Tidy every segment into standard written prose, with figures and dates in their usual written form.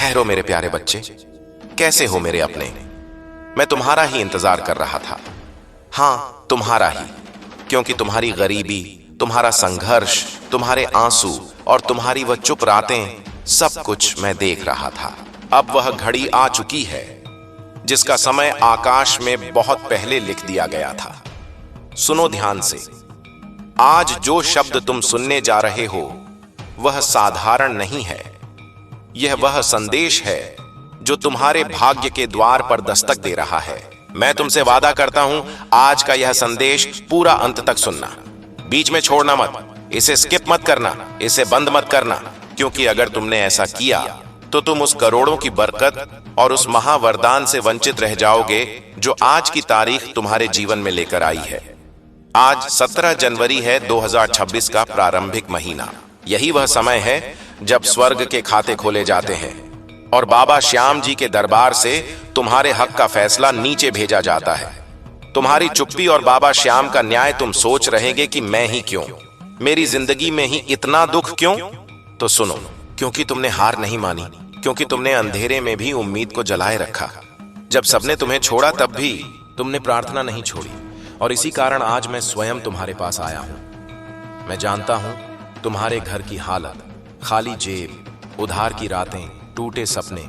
ठहरो मेरे प्यारे बच्चे, कैसे हो मेरे अपने? मैं तुम्हारा ही इंतजार कर रहा था। हाँ, तुम्हारा ही, क्योंकि तुम्हारी गरीबी, तुम्हारा संघर्ष, तुम्हारे आंसू और तुम्हारी वह चुप रातें, सब कुछ मैं देख रहा था। अब वह घड़ी आ चुकी है जिसका समय आकाश में बहुत पहले लिख दिया गया था। सुनो ध्यान से, आज जो शब्द तुम सुनने जा रहे हो वह साधारण नहीं है। यह वह संदेश है जो तुम्हारे भाग्य के द्वार पर दस्तक दे रहा है। मैं तुमसे वादा करता हूं, आज का यह संदेश पूरा अंत तक सुनना, बीच में छोड़ना मत, इसे स्किप मत करना, इसे बंद मत करना, क्योंकि अगर तुमने ऐसा किया तो तुम उस करोड़ों की बरकत और उस महावरदान से वंचित रह जाओगे जो आज की तारीख तुम्हारे जीवन में लेकर आई है। आज 17 जनवरी है 2026 का प्रारंभिक महीना। यही वह समय है जब स्वर्ग के खाते खोले जाते हैं और बाबा श्याम जी के दरबार से तुम्हारे हक का फैसला नीचे भेजा जाता है। तुम्हारी चुप्पी और बाबा श्याम का न्याय तुम सोच रहेंगे कि मैं ही क्यों, मेरी जिंदगी में ही इतना दुख क्यों? तो सुनो, क्योंकि तुमने हार नहीं मानी, क्योंकि तुमने अंधेरे में भी उम्मीद को जलाए रखा। जब सबने तुम्हें छोड़ा तब भी तुमने प्रार्थना नहीं छोड़ी, और इसी कारण आज मैं स्वयं तुम्हारे पास आया हूं। मैं जानता हूं तुम्हारे घर की हालत, खाली जेब, उधार की रातें, टूटे सपने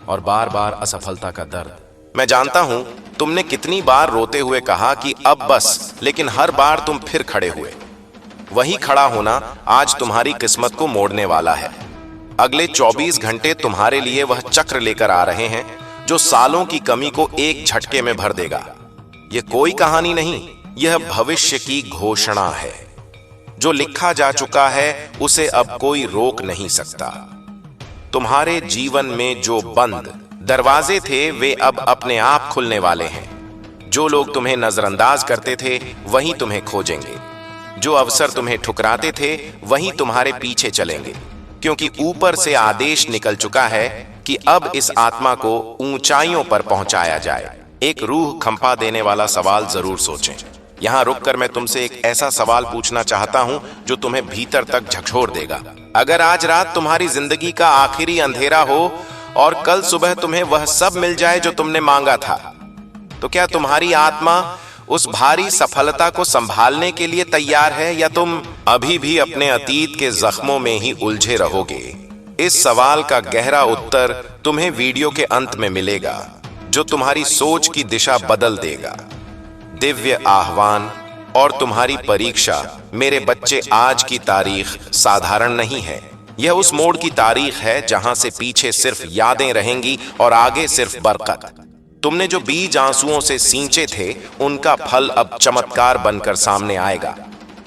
और बार बार असफलता का दर्द। मैं जानता हूं तुमने कितनी बार रोते हुए कहा कि अब बस, लेकिन हर बार तुम फिर खड़े हुए। वही खड़ा होना आज तुम्हारी किस्मत को मोड़ने वाला है। अगले 24 घंटे तुम्हारे लिए वह चक्र लेकर आ रहे हैं जो सालों की कमी को एक झटके में भर देगा। यह कोई कहानी नहीं, यह भविष्य की घोषणा है। जो लिखा जा चुका है उसे अब कोई रोक नहीं सकता। तुम्हारे जीवन में जो बंद दरवाजे थे वे अब अपने आप खुलने वाले हैं। जो लोग तुम्हें नजरअंदाज करते थे वही तुम्हें खोजेंगे। जो अवसर तुम्हें ठुकराते थे वही तुम्हारे पीछे चलेंगे, क्योंकि ऊपर से आदेश निकल चुका है कि अब इस आत्मा को ऊंचाइयों पर पहुंचाया जाए। एक रूह खंपा देने वाला सवाल जरूर सोचें। यहां रुककर मैं तुमसे एक ऐसा सवाल पूछना चाहता हूं जो तुम्हें भीतर तक झकझोर देगा। अगर आज रात तुम्हारी जिंदगी का आखिरी अंधेरा हो और कल सुबह तुम्हें वह सब मिल जाए जो तुमने मांगा था, तो क्या तुम्हारी आत्मा उस भारी सफलता को संभालने के लिए तैयार है, या तुम अभी भी अपने अतीत के जख्मों में ही उलझे रहोगे? इस सवाल का गहरा उत्तर तुम्हें वीडियो के अंत में मिलेगा, जो तुम्हारी सोच की दिशा बदल देगा। दिव्य आह्वान और तुम्हारी परीक्षा, मेरे बच्चे, आज की तारीख साधारण नहीं है। यह उस मोड़ की तारीख है जहां से पीछे सिर्फ यादें रहेंगी और आगे सिर्फ बरकत। तुमने जो बीज आंसुओं से सींचे थे उनका फल अब चमत्कार बनकर सामने आएगा।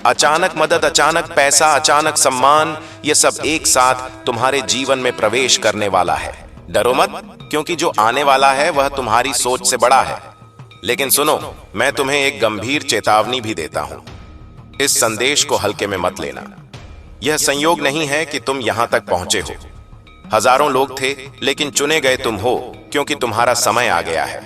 अचानक मदद, अचानक पैसा, अचानक सम्मान, यह सब एक साथ तुम्हारे जीवन में प्रवेश करने वाला है। डरो मत, क्योंकि जो आने वाला है वह तुम्हारी सोच से बड़ा है। लेकिन सुनो, मैं तुम्हें एक गंभीर चेतावनी भी देता हूं। इस संदेश को हल्के में मत लेना। यह संयोग नहीं है कि तुम यहां तक पहुंचे हो। हजारों लोग थे, लेकिन चुने गए तुम हो, क्योंकि तुम्हारा समय आ गया है।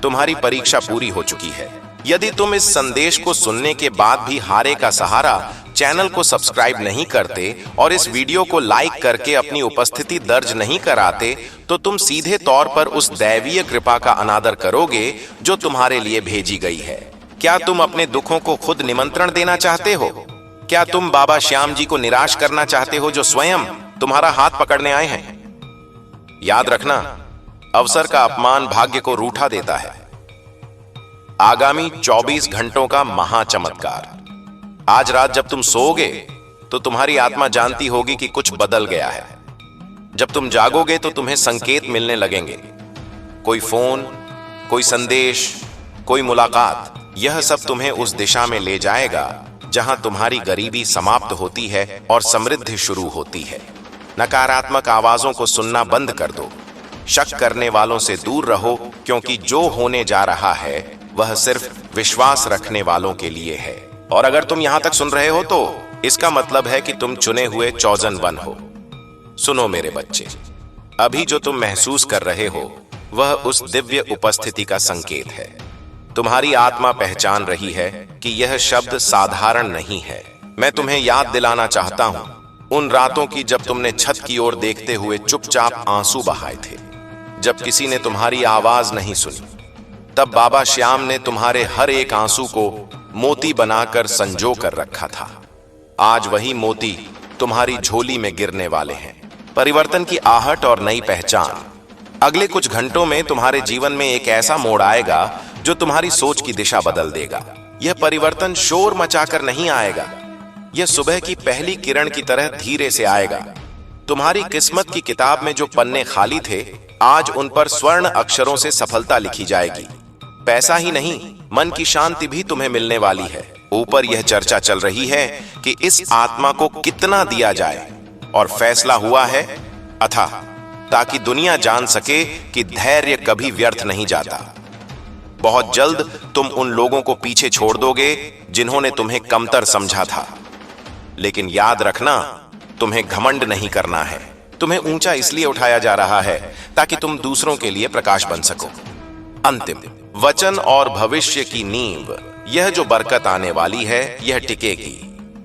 तुम्हारी परीक्षा पूरी हो चुकी है। यदि तुम इस संदेश को सुनने के बाद भी हारे का सहारा चैनल को सब्सक्राइब नहीं करते और इस वीडियो को लाइक करके अपनी उपस्थिति दर्ज नहीं कराते, तो तुम सीधे तौर पर उस दैवीय कृपा का अनादर करोगे जो तुम्हारे लिए भेजी गई है। क्या तुम अपने दुखों को खुद निमंत्रण देना चाहते हो? क्या तुम बाबा श्याम जी को निराश करना चाहते हो जो स्वयं तुम्हारा हाथ पकड़ने आए हैं? याद रखना, अवसर का अपमान भाग्य को रूठा देता है। आगामी 24 घंटों का महाचमत्कार। आज रात जब तुम सोओगे तो तुम्हारी आत्मा जानती होगी कि कुछ बदल गया है। जब तुम जागोगे तो तुम्हें संकेत मिलने लगेंगे। कोई फोन, कोई संदेश, कोई मुलाकात, यह सब तुम्हें उस दिशा में ले जाएगा जहां तुम्हारी गरीबी समाप्त होती है और समृद्धि शुरू होती है। नकारात्मक आवाजों को सुनना बंद कर दो। शक करने वालों से दूर रहो, क्योंकि जो होने जा रहा है वह सिर्फ विश्वास रखने वालों के लिए है। और अगर तुम यहां तक सुन रहे हो तो इसका मतलब है कि तुम चुने हुए चोजन वन हो। सुनो मेरे बच्चे, अभी जो तुम महसूस कर रहे हो वह उस दिव्य उपस्थिति का संकेत है। तुम्हारी आत्मा पहचान रही है कि यह शब्द साधारण नहीं है। मैं तुम्हें याद दिलाना चाहता हूं उन रातों की जब तुमने छत की ओर देखते हुए चुपचाप आंसू बहाए थे, जब किसी ने तुम्हारी आवाज नहीं सुनी। तब बाबा श्याम ने तुम्हारे हर एक आंसू को मोती बनाकर संजो कर रखा था। आज वही मोती तुम्हारी झोली में गिरने वाले हैं। परिवर्तन की आहट और नई पहचान। अगले कुछ घंटों में तुम्हारे जीवन में एक ऐसा मोड़ आएगा जो तुम्हारी सोच की दिशा बदल देगा। यह परिवर्तन शोर मचाकर नहीं आएगा, यह सुबह की पहली किरण की तरह धीरे से आएगा। तुम्हारी किस्मत की किताब में जो पन्ने खाली थे, आज उन पर स्वर्ण अक्षरों से सफलता लिखी जाएगी। पैसा ही नहीं, मन की शांति भी तुम्हें मिलने वाली है। ऊपर यह चर्चा चल रही है कि इस आत्मा को कितना दिया जाए, और फैसला हुआ है अथाह, ताकि दुनिया जान सके कि धैर्य कभी व्यर्थ नहीं जाता। बहुत जल्द तुम उन लोगों को पीछे छोड़ दोगे जिन्होंने तुम्हें कमतर समझा था। लेकिन याद रखना, तुम्हें घमंड नहीं करना है। तुम्हें ऊंचा इसलिए उठाया जा रहा है ताकि तुम दूसरों के लिए प्रकाश बन सको। अंतिम वचन और भविष्य की नींव। यह जो बरकत आने वाली है, यह टिकेगी,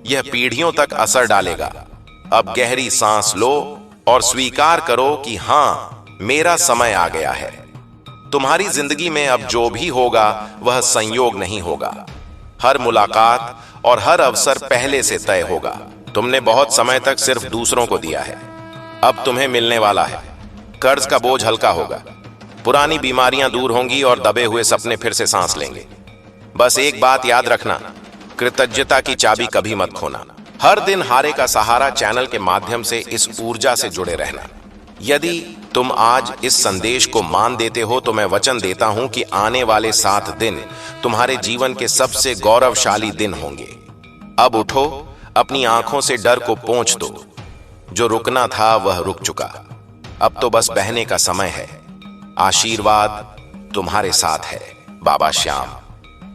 यह पीढ़ियों तक असर डालेगा। अब गहरी सांस लो और स्वीकार करो कि हां, मेरा समय आ गया है। तुम्हारी जिंदगी में अब जो भी होगा वह संयोग नहीं होगा। हर मुलाकात और हर अवसर पहले से तय होगा। तुमने बहुत समय तक सिर्फ दूसरों को दिया है, अब तुम्हें मिलने वाला है। कर्ज का बोझ हल्का होगा, पुरानी बीमारियां दूर होंगी और दबे हुए सपने फिर से सांस लेंगे। बस एक बात याद रखना, कृतज्ञता की चाबी कभी मत खोना। हर दिन हारे का सहारा चैनल के माध्यम से इस ऊर्जा से जुड़े रहना। यदि तुम आज इस संदेश को मान देते हो तो मैं वचन देता हूं कि आने वाले 7 दिन तुम्हारे जीवन के सबसे गौरवशाली दिन होंगे। अब उठो, अपनी आंखों से डर को पोंछ दो। जो रुकना था वह रुक चुका, अब तो बस बहने का समय है। आशीर्वाद तुम्हारे साथ है। बाबा श्याम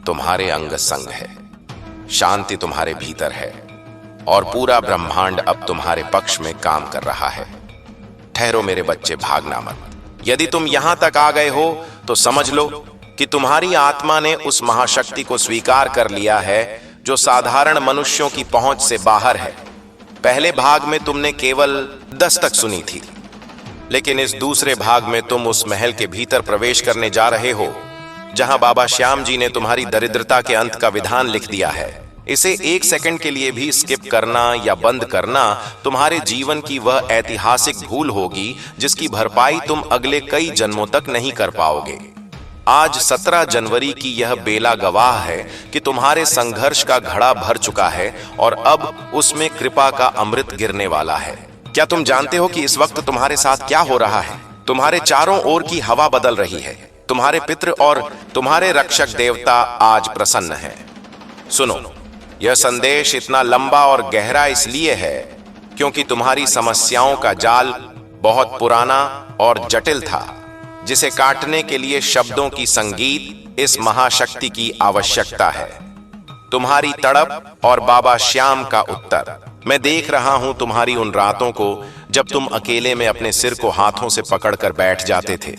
तुम्हारे अंग संग है। शांति तुम्हारे भीतर है और पूरा ब्रह्मांड अब तुम्हारे पक्ष में काम कर रहा है। ठहरो मेरे बच्चे, भागना मत। यदि तुम यहां तक आ गए हो तो समझ लो कि तुम्हारी आत्मा ने उस महाशक्ति को स्वीकार कर लिया है जो साधारण मनुष्यों की पहुंच से बाहर है। पहले भाग में तुमने केवल दस्तक सुनी थी, लेकिन इस दूसरे भाग में तुम उस महल के भीतर प्रवेश करने जा रहे हो जहां बाबा श्याम जी ने तुम्हारी दरिद्रता के अंत का विधान लिख दिया है। इसे 1 सेकंड के लिए भी स्किप करना या बंद करना तुम्हारे जीवन की वह ऐतिहासिक भूल होगी जिसकी भरपाई तुम अगले कई जन्मों तक नहीं कर पाओगे। आज 17 जनवरी की यह बेला गवाह है कि तुम्हारे संघर्ष का घड़ा भर चुका है और अब उसमें कृपा का अमृत गिरने वाला है। क्या तुम जानते हो कि इस वक्त तुम्हारे साथ क्या हो रहा है? तुम्हारे चारों ओर की हवा बदल रही है। तुम्हारे पितृ और तुम्हारे रक्षक देवता आज प्रसन्न हैं। सुनो, यह संदेश इतना लंबा और गहरा इसलिए है क्योंकि तुम्हारी समस्याओं का जाल बहुत पुराना और जटिल था, जिसे काटने के लिए शब्दों की संगीत, इस महाशक्ति की आवश्यकता है। तुम्हारी तड़प और बाबा श्याम का उत्तर। मैं देख रहा हूं तुम्हारी उन रातों को जब तुम अकेले में अपने सिर को हाथों से पकड़कर बैठ जाते थे,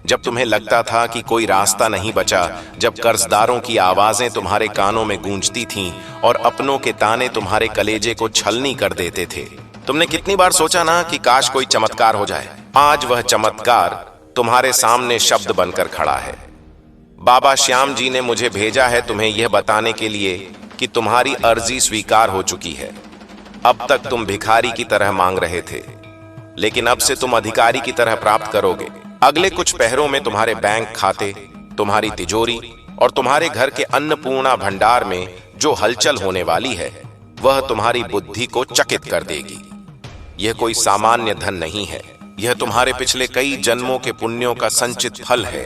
जब तुम्हें लगता था कि कोई रास्ता नहीं बचा, जब कर्जदारों की आवाजें तुम्हारे कानों में गूंजती थीं और अपनों के ताने तुम्हारे कलेजे को छलनी कर देते थे। तुमने कितनी बार सोचा ना कि काश कोई चमत्कार हो जाए। आज वह चमत्कार तुम्हारे सामने शब्द बनकर खड़ा है। बाबा श्याम जी ने मुझे भेजा है तुम्हें यह बताने के लिए कि तुम्हारी अर्जी स्वीकार हो चुकी है। अब तक तुम भिखारी की तरह मांग रहे थे, लेकिन अब से तुम अधिकारी की तरह प्राप्त करोगे। अगले कुछ पहरों में तुम्हारे बैंक खाते, तुम्हारी तिजोरी और तुम्हारे घर के अन्नपूर्णा भंडार में जो हलचल होने वाली है वह तुम्हारी बुद्धि को चकित कर देगी। यह कोई सामान्य धन नहीं है, यह तुम्हारे पिछले कई जन्मों के पुण्यों का संचित फल है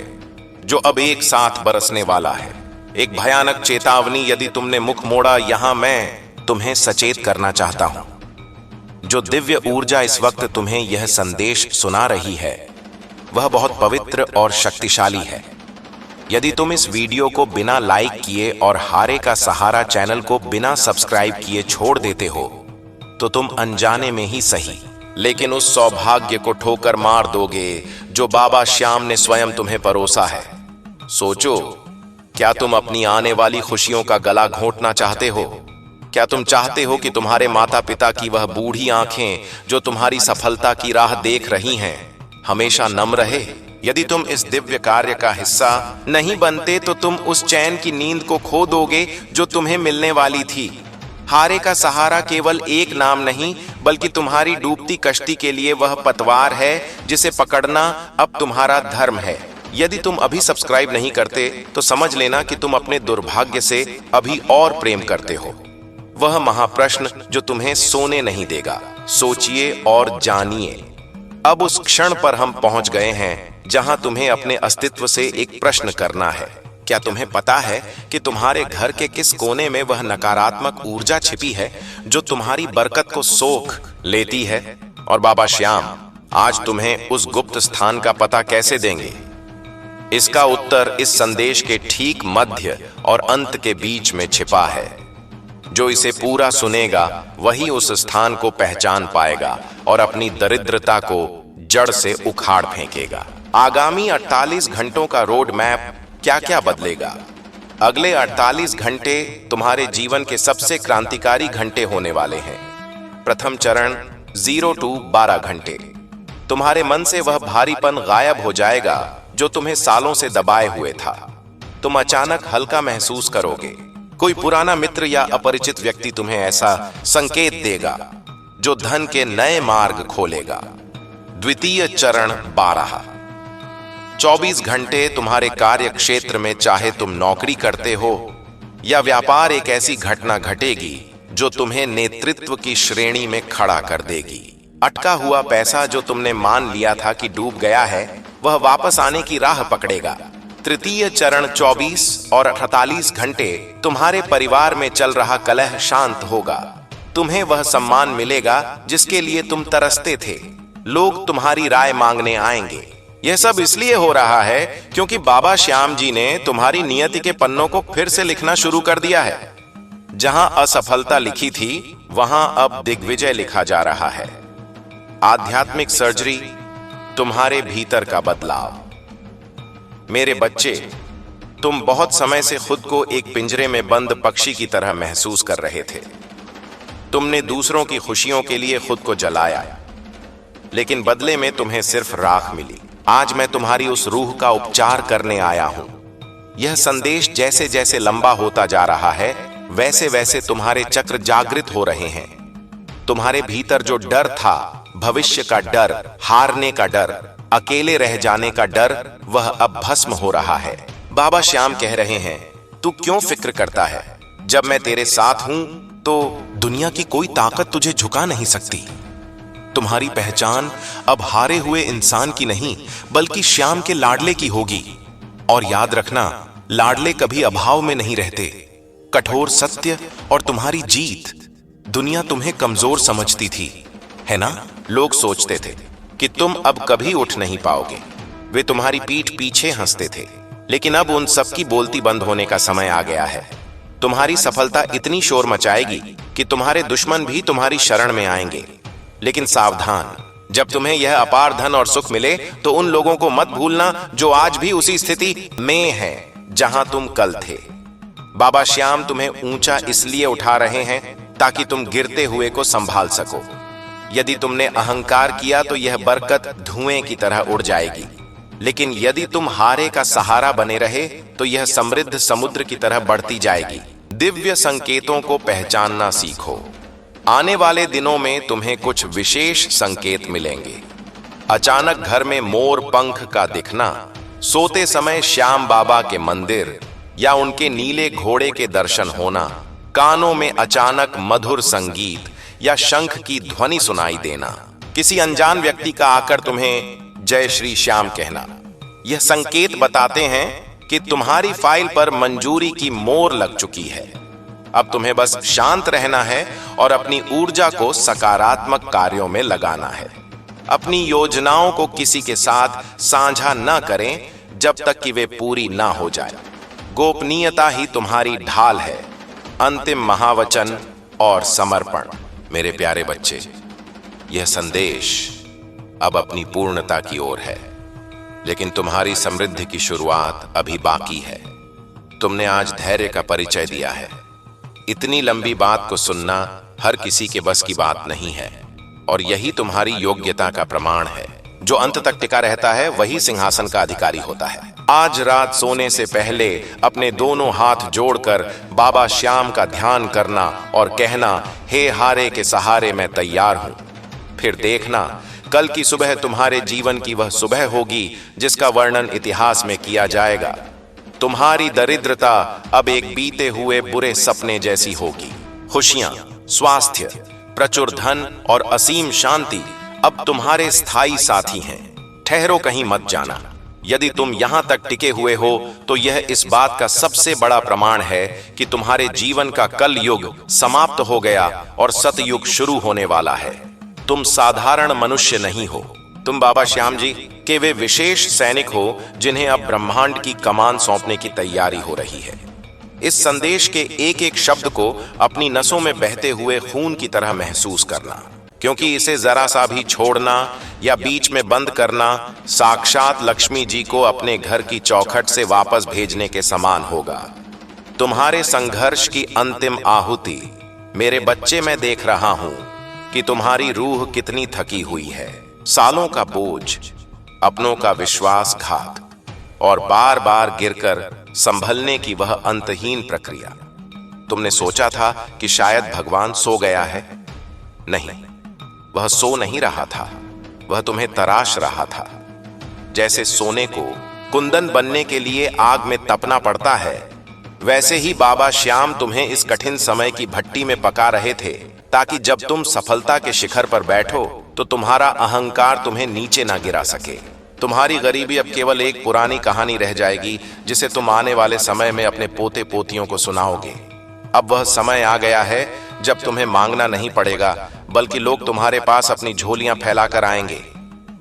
जो अब एक साथ बरसने वाला है। एक भयानक चेतावनी यदि तुमने मुख मोड़ा, यहां मैं तुम्हें सचेत करना चाहता हूं। जो दिव्य ऊर्जा इस वक्त तुम्हें यह संदेश सुना रही है वह बहुत पवित्र और शक्तिशाली है। यदि तुम इस वीडियो को बिना लाइक किए और हारे का सहारा चैनल को बिना सब्सक्राइब किए छोड़ देते हो तो तुम अनजाने में ही सही, लेकिन उस सौभाग्य को ठोकर मार दोगे जो बाबा श्याम ने स्वयं तुम्हें परोसा है। सोचो, क्या तुम अपनी आने वाली खुशियों का गला घोंटना चाहते हो? क्या तुम चाहते हो कि तुम्हारे माता पिता की वह बूढ़ी आंखें जो तुम्हारी सफलता की राह देख रही हैं, हमेशा नम रहे? यदि तुम इस दिव्य कार्य का हिस्सा नहीं बनते तो तुम उस चैन की नींद को खो दोगे जो तुम्हें मिलने वाली थी। हारे का सहारा केवल एक नाम नहीं, बल्कि तुम्हारी डूबती कश्ती के लिए वह पतवार है जिसे पकड़ना अब तुम्हारा धर्म है। यदि तुम अभी सब्सक्राइब नहीं करते तो समझ लेना कि तुम अपने दुर्भाग्य से अभी और प्रेम करते हो। वह महाप्रश्न जो तुम्हें सोने नहीं देगा, सोचिए और जानिए। अब उस क्षण पर हम पहुंच गए हैं जहां तुम्हें अपने अस्तित्व से एक प्रश्न करना है। क्या तुम्हें पता है कि तुम्हारे घर के किस कोने में वह नकारात्मक ऊर्जा छिपी है जो तुम्हारी बरकत को सोख लेती है? और बाबा श्याम आज तुम्हें उस गुप्त स्थान का पता कैसे देंगे? इसका उत्तर इस संदेश के ठीक मध्य और अंत के बीच में छिपा है। जो इसे पूरा सुनेगा वही उस स्थान को पहचान पाएगा और अपनी दरिद्रता को जड़ से उखाड़ फेंकेगा। आगामी 48 घंटों का रोड मैप क्या क्या बदलेगा? अगले 48 घंटे तुम्हारे जीवन के सबसे क्रांतिकारी घंटे होने वाले हैं। प्रथम चरण 0 to 12 घंटे। तुम्हारे मन से वह भारीपन गायब हो जाएगा जो तुम्हें सालों से दबाए हुए था। तुम अचानक हल्का महसूस करोगे। कोई पुराना मित्र या अपरिचित व्यक्ति तुम्हें ऐसा संकेत देगा जो धन के नए मार्ग खोलेगा। द्वितीय चरण 12। 24 घंटे तुम्हारे कार्य क्षेत्र में, चाहे तुम नौकरी करते हो या व्यापार, एक ऐसी घटना घटेगी जो तुम्हें नेतृत्व की श्रेणी में खड़ा कर देगी। अटका हुआ पैसा जो तुमने मान लिया था कि डूब गया है, वह वापस आने की राह पकड़ेगा। तृतीय चरण 24 और 48 घंटे तुम्हारे परिवार में चल रहा कलह शांत होगा। तुम्हें वह सम्मान मिलेगा जिसके लिए तुम तरसते थे। लोग तुम्हारी राय मांगने आएंगे। यह सब इसलिए हो रहा है क्योंकि बाबा श्याम जी ने तुम्हारी नियति के पन्नों को फिर से लिखना शुरू कर दिया है। जहां असफलता लिखी थी वहां अब दिग्विजय लिखा जा रहा है। आध्यात्मिक सर्जरी, तुम्हारे भीतर का बदलाव। मेरे बच्चे, तुम बहुत समय से खुद को एक पिंजरे में बंद पक्षी की तरह महसूस कर रहे थे। तुमने दूसरों की खुशियों के लिए खुद को जलाया, लेकिन बदले में तुम्हें सिर्फ राख मिली। आज मैं तुम्हारी उस रूह का उपचार करने आया हूं। यह संदेश जैसे जैसे लंबा होता जा रहा है, वैसे वैसे तुम्हारे चक्र जागृत हो रहे हैं। तुम्हारे भीतर जो डर था, भविष्य का डर, हारने का डर, अकेले रह जाने का डर, वह अब भस्म हो रहा है। बाबा श्याम कह रहे हैं, तू क्यों फिक्र करता है? जब मैं तेरे साथ हूं तो दुनिया की कोई ताकत तुझे झुका नहीं सकती। तुम्हारी पहचान अब हारे हुए इंसान की नहीं, बल्कि श्याम के लाडले की होगी। और याद रखना, लाडले कभी अभाव में नहीं रहते। कठोर सत्य और तुम्हारी जीत। दुनिया तुम्हें कमजोर समझती थी, है ना? लोग सोचते थे कि तुम अब कभी उठ नहीं पाओगे। वे तुम्हारी पीठ पीछे हंसते थे, लेकिन अब उन सब की बोलती बंद होने का समय आ गया है। तुम्हारी सफलता इतनी शोर मचाएगी कि तुम्हारे दुश्मन भी तुम्हारी शरण में आएंगे। लेकिन सावधान, जब तुम्हें यह अपार धन और सुख मिले तो उन लोगों को मत भूलना जो आज भी उसी स्थिति में है जहां तुम कल थे। बाबा श्याम तुम्हें ऊंचा इसलिए उठा रहे हैं ताकि तुम गिरते हुए को संभाल सको। यदि तुमने अहंकार किया तो यह बरकत धुएं की तरह उड़ जाएगी, लेकिन यदि तुम हारे का सहारा बने रहे तो यह समृद्ध समुद्र की तरह बढ़ती जाएगी। दिव्य संकेतों को पहचानना सीखो। आने वाले दिनों में तुम्हें कुछ विशेष संकेत मिलेंगे। अचानक घर में मोर पंख का दिखना, सोते समय श्याम बाबा के मंदिर या उनके नीले घोड़े के दर्शन होना, कानों में अचानक मधुर संगीत या शंख की ध्वनि सुनाई देना, किसी अनजान व्यक्ति का आकर तुम्हें जय श्री श्याम कहना, यह संकेत बताते हैं कि तुम्हारी फाइल पर मंजूरी की मोहर लग चुकी है। अब तुम्हें बस शांत रहना है और अपनी ऊर्जा को सकारात्मक कार्यों में लगाना है। अपनी योजनाओं को किसी के साथ साझा न करें जब तक कि वे पूरी ना हो जाए। गोपनीयता ही तुम्हारी ढाल है। अंतिम महावचन और समर्पण। मेरे प्यारे बच्चे, यह संदेश अब अपनी पूर्णता की ओर है, लेकिन तुम्हारी समृद्धि की शुरुआत अभी बाकी है। तुमने आज धैर्य का परिचय दिया है, इतनी लंबी बात को सुनना हर किसी के बस की बात नहीं है, और यही तुम्हारी योग्यता का प्रमाण है। जो अंत तक टिका रहता है वही सिंहासन का अधिकारी होता है। आज रात सोने से पहले अपने दोनों हाथ जोड़कर बाबा श्याम का ध्यान करना और कहना, हे हारे के सहारे मैं तैयार हूं। फिर देखना कल की सुबह तुम्हारे जीवन की वह सुबह होगी जिसका वर्णन इतिहास में किया जाएगा। तुम्हारी दरिद्रता अब एक बीते हुए बुरे सपने जैसी होगी। खुशियां, स्वास्थ्य, प्रचुर धन और असीम शांति अब तुम्हारे स्थायी साथी हैं। ठहरो, कहीं मत जाना। यदि तुम यहां तक टिके हुए हो तो यह इस बात का सबसे बड़ा प्रमाण है कि तुम्हारे जीवन का कल युग समाप्त हो गया और सतयुग शुरू होने वाला है। तुम साधारण मनुष्य नहीं हो, तुम बाबा श्याम जी के वे विशेष सैनिक हो जिन्हें अब ब्रह्मांड की कमान सौंपने की तैयारी हो रही है। इस संदेश के एक एक शब्द को अपनी नसों में बहते हुए खून की तरह महसूस करना, क्योंकि इसे जरा सा भी छोड़ना या बीच में बंद करना साक्षात लक्ष्मी जी को अपने घर की चौखट से वापस भेजने के समान होगा। तुम्हारे संघर्ष की अंतिम आहुति, मेरे बच्चे, मैं देख रहा हूं कि तुम्हारी रूह कितनी थकी हुई है। सालों का बोझ, अपनों का विश्वासघात और बार बार गिरकर संभलने की वह अंतहीन प्रक्रिया। तुमने सोचा था कि शायद भगवान सो गया है। नहीं, वह सो नहीं रहा था, वह तुम्हें तराश रहा था। जैसे सोने को कुंदन बनने के लिए आग में तपना पड़ता है, वैसे ही बाबा श्याम तुम्हें इस कठिन समय की भट्टी में पका रहे थे, ताकि जब तुम सफलता के शिखर पर बैठो तो तुम्हारा अहंकार तुम्हें नीचे ना गिरा सके। तुम्हारी गरीबी अब केवल एक पुरानी कहानी रह जाएगी जिसे तुम आने वाले समय में अपने पोते पोतियों को सुनाओगे। अब वह समय आ गया है जब तुम्हें मांगना नहीं पड़ेगा, बल्कि लोग तुम्हारे पास अपनी झोलियां फैलाकर आएंगे।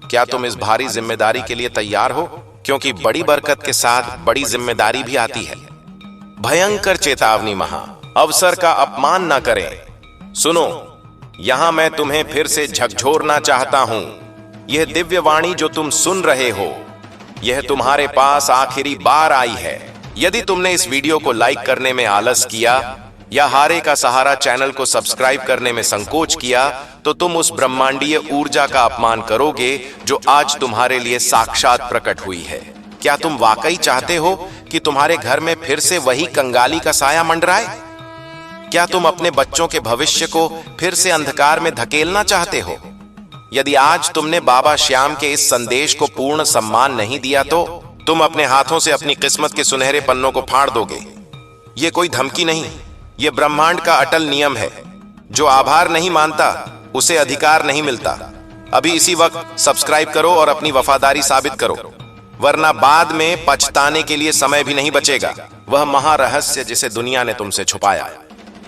क्या तुम इस भारी जिम्मेदारी के लिए तैयार हो? क्योंकि बड़ी बरकत के साथ बड़ी जिम्मेदारी भी आती है। भयंकर चेतावनी महा, अवसर का अपमान न करें। सुनो, यहां मैं तुम्हें फिर से झकझोरना चाहता हूं। यह दिव्य वाणी जो तुम सुन रहे हो, यह तुम्हारे पास आखिरी बार आई है। यदि तुमने इस वीडियो को लाइक करने में आलस किया या हारे का सहारा चैनल को सब्सक्राइब करने में संकोच किया, तो तुम उस ब्रह्मांडीय ऊर्जा का अपमान करोगे जो आज तुम्हारे लिए साक्षात प्रकट हुई है। क्या तुम वाकई चाहते हो कि तुम्हारे घर में फिर से वही कंगाली का साया मंडराए? क्या तुम अपने बच्चों के भविष्य को फिर से अंधकार में धकेलना चाहते हो? यदि आज तुमने बाबा श्याम के इस संदेश को पूर्ण सम्मान नहीं दिया तो तुम अपने हाथों से अपनी किस्मत के सुनहरे पन्नों को फाड़ दोगे। यह कोई धमकी नहीं, यह ब्रह्मांड का अटल नियम है। जो आभार नहीं मानता उसे अधिकार नहीं मिलता। अभी इसी वक्त सब्सक्राइब करो और अपनी वफादारी साबित करो, वरना बाद में पछताने के लिए समय भी नहीं बचेगा। वह महारहस्य जिसे दुनिया ने तुमसे छुपाया।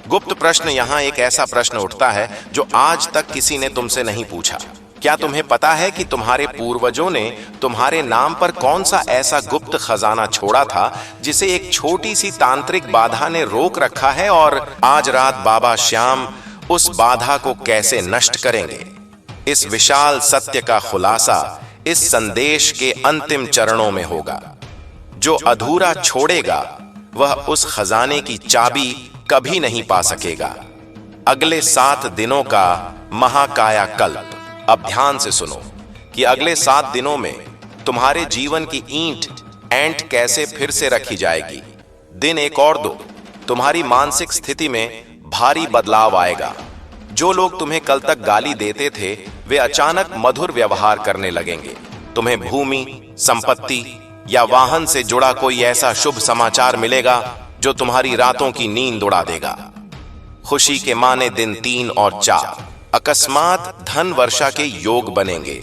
गुप्त प्रश्न, यहां एक ऐसा प्रश्न उठता है जो आज तक किसी ने तुमसे नहीं पूछा। क्या तुम्हें पता है कि तुम्हारे पूर्वजों ने तुम्हारे नाम पर कौन सा ऐसा गुप्त खजाना छोड़ा था जिसे एक छोटी सी तांत्रिक बाधा ने रोक रखा है, और आज रात बाबा श्याम उस बाधा को कैसे नष्ट करेंगे? इस विशाल सत्य का खुलासा इस संदेश के अंतिम चरणों में होगा। जो अधूरा छोड़ेगा वह उस खजाने की चाबी कभी नहीं पा सकेगा। अगले 7 दिनों का महाकायाकल्प। अब ध्यान से सुनो कि अगले 7 दिनों में तुम्हारे जीवन की ऐंठ कैसे फिर से रखी जाएगी। दिन 1 और 2, तुम्हारी मानसिक स्थिति में भारी बदलाव आएगा। जो लोग तुम्हें कल तक गाली देते थे वे अचानक मधुर व्यवहार करने लगेंगे। तुम्हें भूमि, संपत्ति या वाहन से जुड़ा कोई ऐसा शुभ समाचार मिलेगा जो तुम्हारी रातों की नींद उड़ा देगा। खुशी के माने दिन 3 और 4 अकस्मात धन वर्षा के योग बनेंगे।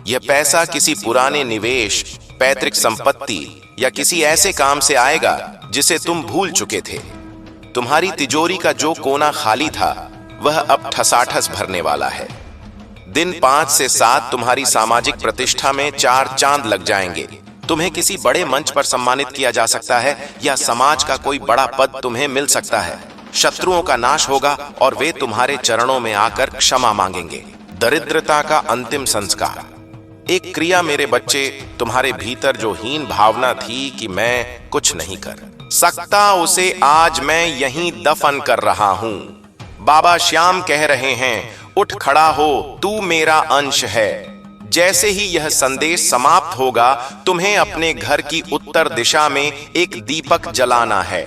यह पैसा किसी पुराने निवेश, पैतृक संपत्ति या किसी ऐसे काम से आएगा जिसे तुम भूल चुके थे। तुम्हारी तिजोरी का जो कोना खाली था वह अब ठसाठस भरने वाला है। दिन 5 से 7 तुम्हारी सामाजिक प्रतिष्ठा में 4 चांद लग जाएंगे। तुम्हें किसी बड़े मंच पर सम्मानित किया जा सकता है या समाज का कोई बड़ा पद तुम्हें मिल सकता है। शत्रुओं का नाश होगा और वे तुम्हारे चरणों में आकर क्षमा मांगेंगे। दरिद्रता का अंतिम संस्कार। एक क्रिया मेरे बच्चे, तुम्हारे भीतर जो हीन भावना थी कि मैं कुछ नहीं कर सकता उसे आज मैं यहीं दफन कर रहा हूं। बाबा श्याम कह रहे हैं, उठ खड़ा हो, तू मेरा अंश है। जैसे ही यह संदेश समाप्त होगा, तुम्हें अपने घर की उत्तर दिशा में एक दीपक जलाना है।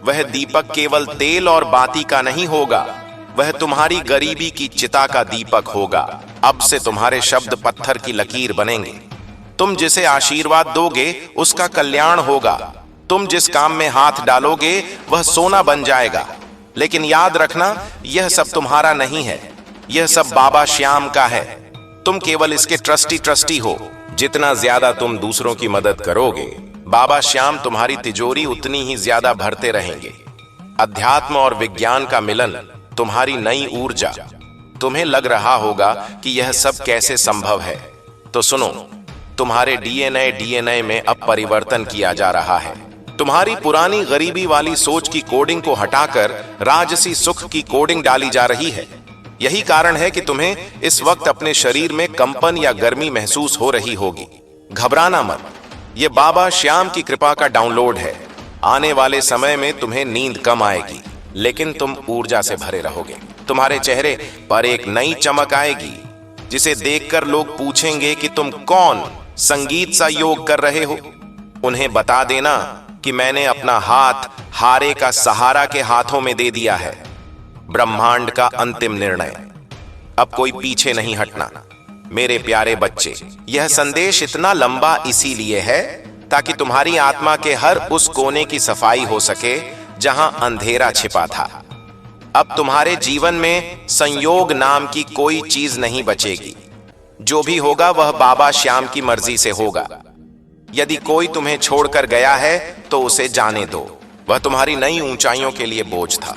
वह दीपक केवल तेल और बाती का नहीं होगा, वह तुम्हारी गरीबी की चिता का दीपक होगा। अब से तुम्हारे शब्द पत्थर की लकीर बनेंगे। तुम जिसे आशीर्वाद दोगे उसका कल्याण होगा। तुम जिस काम में हाथ डालोगे वह सोना बन जाएगा। लेकिन याद रखना, यह सब तुम्हारा नहीं है, यह सब बाबा श्याम का है। तुम केवल इसके ट्रस्टी हो। जितना ज्यादा तुम दूसरों की मदद करोगे, बाबा श्याम तुम्हारी तिजोरी उतनी ही ज्यादा भरते रहेंगे। अध्यात्म और विज्ञान का मिलन, तुम्हारी नई ऊर्जा। तुम्हें लग रहा होगा कि यह सब कैसे संभव है, तो सुनो, तुम्हारे डीएनए में अब परिवर्तन किया जा रहा है। तुम्हारी पुरानी गरीबी वाली सोच की कोडिंग को हटाकर राजसी सुख की कोडिंग डाली जा रही है। यही कारण है कि तुम्हें इस वक्त अपने शरीर में कंपन या गर्मी महसूस हो रही होगी। घबराना मत, यह बाबा श्याम की कृपा का डाउनलोड है। आने वाले समय में तुम्हें नींद कम आएगी, लेकिन तुम ऊर्जा से भरे रहोगे। तुम्हारे चेहरे पर एक नई चमक आएगी, जिसे देखकर लोग पूछेंगे कि तुम कौन संगीत सा योग कर रहे हो। उन्हें बता देना कि मैंने अपना हाथ हारे का सहारा के हाथों में दे दिया है। ब्रह्मांड का अंतिम निर्णय, अब कोई पीछे नहीं हटना। मेरे प्यारे बच्चे, यह संदेश इतना लंबा इसीलिए है ताकि तुम्हारी आत्मा के हर उस कोने की सफाई हो सके जहां अंधेरा छिपा था। अब तुम्हारे जीवन में संयोग नाम की कोई चीज नहीं बचेगी। जो भी होगा वह बाबा श्याम की मर्जी से होगा। यदि कोई तुम्हें छोड़कर गया है तो उसे जाने दो, वह तुम्हारी नई ऊंचाइयों के लिए बोझ था।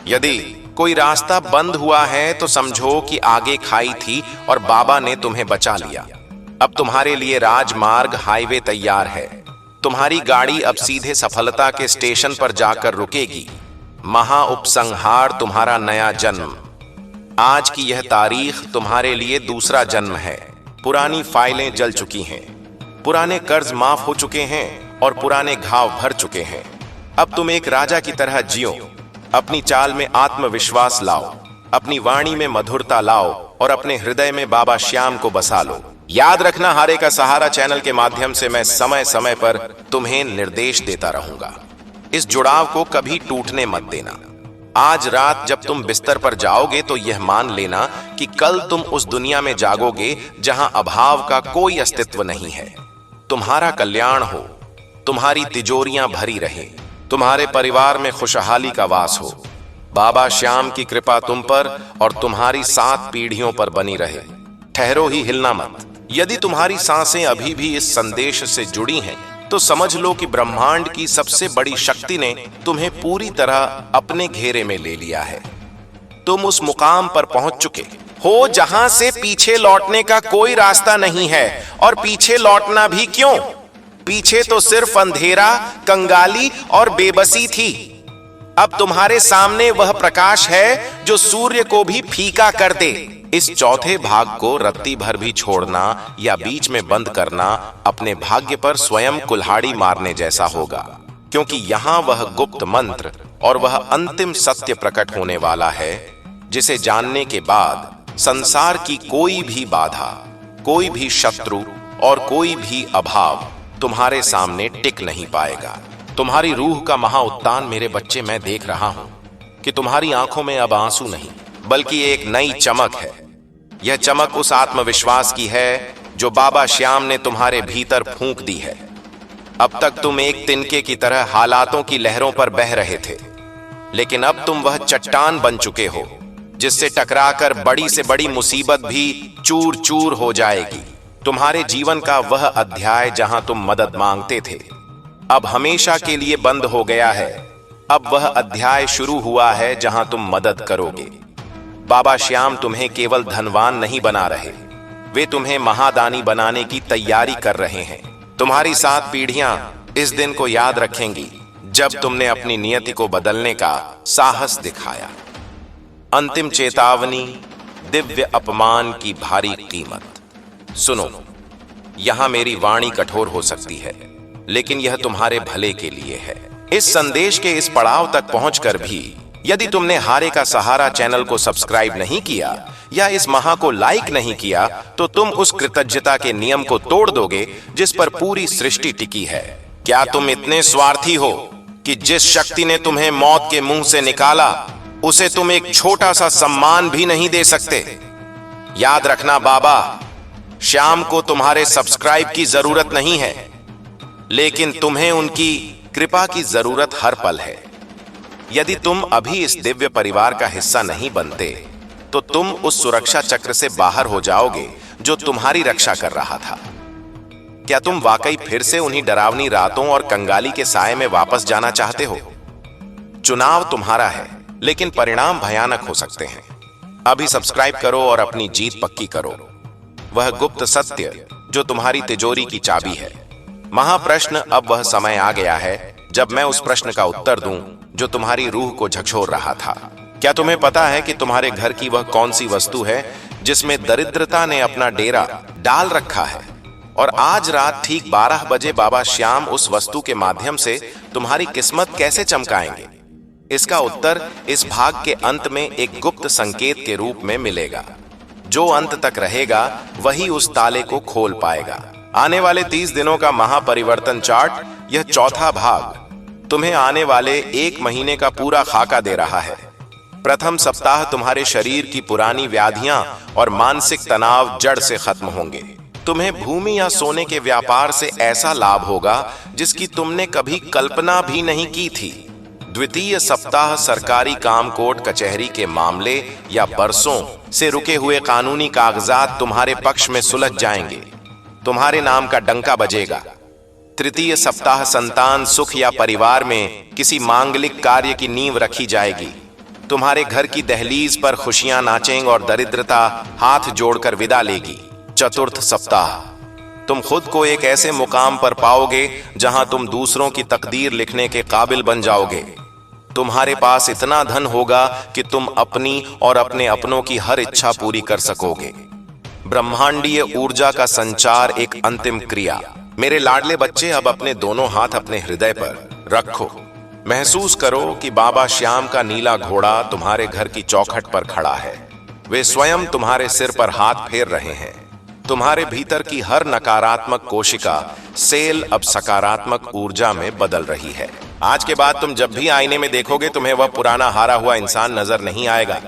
यदि कोई रास्ता बंद हुआ है तो समझो कि आगे खाई थी और बाबा ने तुम्हें बचा लिया। अब तुम्हारे लिए राजमार्ग हाईवे तैयार है। तुम्हारी गाड़ी अब सीधे सफलता के स्टेशन पर जाकर रुकेगी। महाउपसंहार तुम्हारा नया जन्म। आज की यह तारीख तुम्हारे लिए दूसरा जन्म है। पुरानी फाइलें जल चुकी हैं, पुराने कर्ज माफ हो चुके हैं और पुराने घाव भर चुके हैं। अब तुम एक राजा की तरह जियो। अपनी चाल में आत्मविश्वास लाओ, अपनी वाणी में मधुरता लाओ और अपने हृदय में बाबा श्याम को बसा लो। याद रखना, हारे का सहारा चैनल के माध्यम से मैं समय समय पर तुम्हें निर्देश देता रहूंगा। इस जुड़ाव को कभी टूटने मत देना। आज रात जब तुम बिस्तर पर जाओगे तो यह मान लेना कि कल तुम उस दुनिया में जागोगे जहां अभाव का कोई अस्तित्व नहीं है। तुम्हारा कल्याण हो, तुम्हारी तिजोरियां भरी रहे, तुम्हारे परिवार में खुशहाली का वास हो। बाबा श्याम की कृपा तुम पर और तुम्हारी 7 पीढ़ियों पर बनी रहे। ठहरो ही, हिलना मत। यदि तुम्हारी सांसें अभी भी इस संदेश से जुड़ी हैं, तो समझ लो कि ब्रह्मांड की सबसे बड़ी शक्ति ने तुम्हें पूरी तरह अपने घेरे में ले लिया है। तुम उस मुकाम पर पहुंच चुके हो जहां से पीछे लौटने का कोई रास्ता नहीं है। और पीछे लौटना भी क्यों? पीछे तो सिर्फ अंधेरा, कंगाली और बेबसी थी। अब तुम्हारे सामने वह प्रकाश है जो सूर्य को भी फीका कर दे। इस चौथे भाग को रत्ती भर भी छोड़ना या बीच में बंद करना अपने भाग्य पर स्वयं कुल्हाड़ी मारने जैसा होगा, क्योंकि यहां वह गुप्त मंत्र और वह अंतिम सत्य प्रकट होने वाला है जिसे जानने के बाद संसार की कोई भी बाधा, कोई भी शत्रु और कोई भी अभाव तुम्हारे सामने टिक नहीं पाएगा। तुम्हारी रूह का महाउत्थान मेरे बच्चे मैं देख रहा हूं कि तुम्हारी आंखों में अब आंसू नहीं बल्कि एक नई चमक है। यह चमक उस आत्मविश्वास की है जो बाबा श्याम ने तुम्हारे भीतर फूंक दी है। अब तक तुम एक तिनके की तरह हालातों की लहरों पर बह रहे थे, लेकिन अब तुम वह चट्टान बन चुके हो जिससे टकराकर बड़ी से बड़ी मुसीबत भी चूर चूर हो जाएगी। तुम्हारे जीवन का वह अध्याय जहां तुम मदद मांगते थे अब हमेशा के लिए बंद हो गया है। अब वह अध्याय शुरू हुआ है जहां तुम मदद करोगे। बाबा श्याम तुम्हें केवल धनवान नहीं बना रहे, वे तुम्हें महादानी बनाने की तैयारी कर रहे हैं। तुम्हारी 7 पीढ़ियां इस दिन को याद रखेंगी जब तुमने अपनी नियति को बदलने का साहस दिखाया। अंतिम चेतावनी, दिव्य अपमान की भारी कीमत। सुनो, यहां मेरी वाणी कठोर हो सकती है, लेकिन यह तुम्हारे भले के लिए है। इस संदेश के इस पड़ाव तक पहुंचकर भी यदि तुमने हारे का सहारा चैनल को सब्सक्राइब नहीं किया या इस महा को लाइक नहीं किया तो तुम उस कृतज्ञता के नियम को तोड़ दोगे जिस पर पूरी सृष्टि टिकी है। क्या तुम इतने स्वार्थी हो कि जिस शक्ति ने तुम्हें मौत के मुंह से निकाला उसे तुम एक छोटा सा सम्मान भी नहीं दे सकते? याद रखना बाबा, श्याम को तुम्हारे सब्सक्राइब की जरूरत नहीं है, लेकिन तुम्हें उनकी कृपा की जरूरत हर पल है। यदि तुम अभी इस दिव्य परिवार का हिस्सा नहीं बनते तो तुम उस सुरक्षा चक्र से बाहर हो जाओगे जो तुम्हारी रक्षा कर रहा था। क्या तुम वाकई फिर से उन्हीं डरावनी रातों और कंगाली के साए में वापस जाना चाहते हो? चुनाव तुम्हारा है, लेकिन परिणाम भयानक हो सकते हैं। अभी सब्सक्राइब करो और अपनी जीत पक्की करो। वह गुप्त सत्य जो तुम्हारी तिजोरी की चाबी है। महाप्रश्न, अब वह समय आ गया है जब मैं उस प्रश्न का उत्तर दूं जो तुम्हारी रूह को झकझोर रहा था। क्या तुम्हें पता है कि तुम्हारे घर की वह कौन सी वस्तु है जिसमें दरिद्रता ने अपना डेरा डाल रखा है? और आज रात ठीक 12 बजे बाबा श्याम उस वस्तु के माध्यम से तुम्हारी किस्मत कैसे चमकाएंगे? इसका उत्तर इस भाग के अंत में एक गुप्त संकेत के रूप में मिलेगा। जो अंत तक रहेगा वही उस ताले को खोल पाएगा। आने वाले 30 दिनों का महापरिवर्तन चार्ट, यह चौथा भाग तुम्हें आने वाले 1 महीने का पूरा खाका दे रहा है। प्रथम सप्ताह तुम्हारे शरीर की पुरानी व्याधियां और मानसिक तनाव जड़ से खत्म होंगे। तुम्हें भूमि या सोने के व्यापार से ऐसा लाभ होगा जिसकी तुमने कभी कल्पना भी नहीं की थी। द्वितीय सप्ताह सरकारी काम कोर्ट कचहरी के मामले या बरसों से रुके हुए कानूनी कागजात तुम्हारे पक्ष में सुलझ जाएंगे। तुम्हारे नाम का डंका बजेगा। तृतीय सप्ताह संतान सुख या परिवार में किसी मांगलिक कार्य की नींव रखी जाएगी। तुम्हारे घर की दहलीज पर खुशियां नाचेंगी और दरिद्रता हाथ जोड़कर विदा लेगी। चतुर्थ सप्ताह तुम खुद को एक ऐसे मुकाम पर पाओगे जहां तुम दूसरों की तकदीर लिखने के काबिल बन जाओगे। तुम्हारे पास इतना धन होगा कि तुम अपनी और अपने अपनों की हर इच्छा पूरी कर सकोगे। ब्रह्मांडीय ऊर्जा का संचार, एक अंतिम क्रिया। मेरे लाडले बच्चे, अब अपने दोनों हाथ अपने हृदय पर रखो। महसूस करो कि बाबा श्याम का नीला घोड़ा तुम्हारे घर की चौखट पर खड़ा है। वे स्वयं तुम्हारे सिर पर हाथ फेर रहे हैं। तुम्हारे भीतर की हर नकारात्मक कोशिका सेल अब सकारात्मक ऊर्जा में बदल रही है। आज के बाद तुम जब भी आईने में देखोगे तुम्हें वह पुराना हारा हुआ इंसान नजर नहीं आएगा।